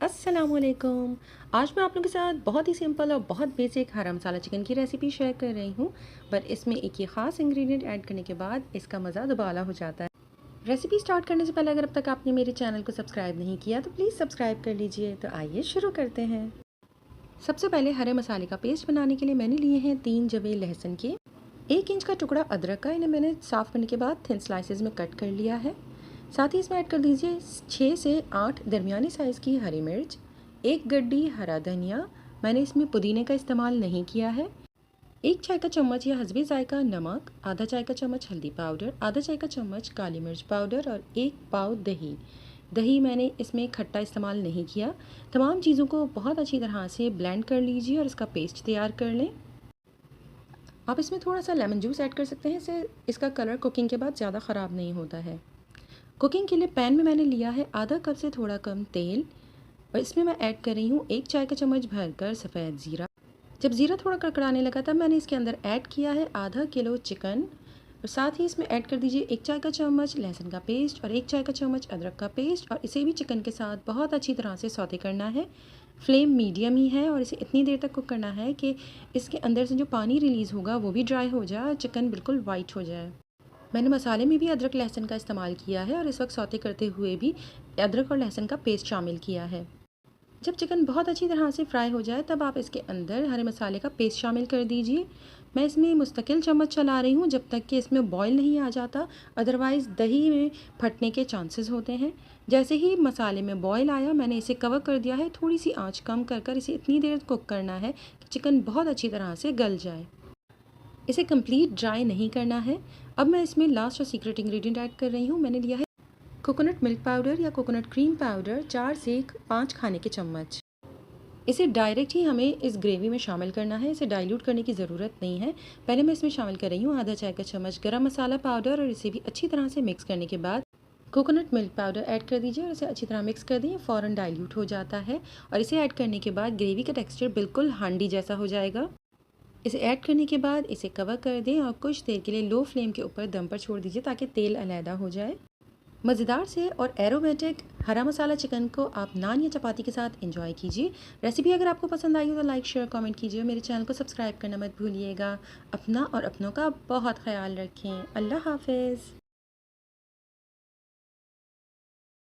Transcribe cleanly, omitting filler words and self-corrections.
अस्सलामुअलैकुम। आज मैं आप लोगों के साथ बहुत ही सिंपल और बहुत बेसिक हरा मसाला चिकन की रेसिपी शेयर कर रही हूँ, पर इसमें एक ये ख़ास इंग्रेडिएंट ऐड करने के बाद इसका मज़ा दुबाला हो जाता है। रेसिपी स्टार्ट करने से पहले अगर अब तक आपने मेरे चैनल को सब्सक्राइब नहीं किया तो प्लीज़ सब्सक्राइब कर लीजिए। तो आइए शुरू करते हैं। सबसे पहले हरे मसाले का पेस्ट बनाने के लिए मैंने लिए हैं 3 जवे लहसुन के, 1 इंच का टुकड़ा अदरक का। इन्हें मैंने साफ़ करने के बाद थिन स्लाइसेस में कट कर लिया है। साथ ही इसमें ऐड कर दीजिए 6 से 8 दरमियानी साइज़ की हरी मिर्च, 1 गड्डी हरा धनिया। मैंने इसमें पुदीने का इस्तेमाल नहीं किया है। 1 चाय का चम्मच या हस्बे ज़ायका नमक, आधा चाय का चम्मच हल्दी पाउडर, आधा चाय का चम्मच काली मिर्च पाउडर और 1 पाव दही। दही मैंने इसमें खट्टा इस्तेमाल नहीं किया। तमाम चीज़ों को बहुत अच्छी तरह से ब्लेंड कर लीजिए और इसका पेस्ट तैयार कर लें। आप इसमें थोड़ा सा लेमन जूस ऐड कर सकते हैं, इससे इसका कलर कुकिंग के बाद ज़्यादा ख़राब नहीं होता है। कुकिंग के लिए पैन में मैंने लिया है आधा कप से थोड़ा कम तेल और इसमें मैं ऐड कर रही हूँ 1 चाय का चम्मच भरकर सफ़ेद ज़ीरा। जब ज़ीरा थोड़ा कड़कड़ाने लगा तब मैंने इसके अंदर ऐड किया है आधा किलो चिकन और साथ ही इसमें ऐड कर दीजिए 1 चाय का चम्मच लहसुन का पेस्ट और 1 चाय का चम्मच अदरक का पेस्ट और इसे भी चिकन के साथ बहुत अच्छी तरह से सौते करना है। फ्लेम मीडियम ही है और इसे इतनी देर तक कुक करना है कि इसके अंदर से जो पानी रिलीज़ होगा वो भी ड्राई हो जाए और चिकन बिल्कुल वाइट हो जाए। मैंने मसाले में भी अदरक लहसुन का इस्तेमाल किया है और इस वक्त सौते करते हुए भी अदरक और लहसुन का पेस्ट शामिल किया है। जब चिकन बहुत अच्छी तरह से फ्राई हो जाए तब आप इसके अंदर हरे मसाले का पेस्ट शामिल कर दीजिए। मैं इसमें मुस्तकिल चम्मच चला रही हूँ जब तक कि इसमें बॉयल नहीं आ जाता, अदरवाइज़ दही में फटने के चांसेस होते हैं। जैसे ही मसाले में बॉयल आया मैंने इसे कवर कर दिया है। थोड़ी सी आंच कम कर कर इसे इतनी देर कुक करना है कि चिकन बहुत अच्छी तरह से गल जाए। इसे कंप्लीट ड्राई नहीं करना है। अब मैं इसमें लास्ट और सीक्रेट इंग्रेडिएंट ऐड कर रही हूँ। मैंने लिया है कोकोनट मिल्क पाउडर या कोकोनट क्रीम पाउडर 4 से 5 खाने के चम्मच। इसे डायरेक्ट ही हमें इस ग्रेवी में शामिल करना है, इसे डाइल्यूट करने की ज़रूरत नहीं है। पहले मैं इसमें शामिल कर रही हूँ आधा चाय का चम्मच गरम मसाला पाउडर और इसे भी अच्छी तरह से मिक्स करने के बाद कोकोनट मिल्क पाउडर ऐड कर दीजिए और इसे अच्छी तरह मिक्स कर दें। फ़ौरन डाइल्यूट हो जाता है और इसे ऐड करने के बाद ग्रेवी का टेक्सचर बिल्कुल हांडी जैसा हो जाएगा। इसे ऐड करने के बाद इसे कवर कर दें और कुछ देर के लिए लो फ्लेम के ऊपर दम पर छोड़ दीजिए ताकि तेल अलहदा हो जाए। मज़ेदार से और एरोमेटिक हरा मसाला चिकन को आप नान या चपाती के साथ एंजॉय कीजिए। रेसिपी अगर आपको पसंद आई हो तो लाइक शेयर कमेंट कीजिए। मेरे चैनल को सब्सक्राइब करना मत भूलिएगा। अपना और अपनों का बहुत ख्याल रखें। अल्लाह हाफ़िज़।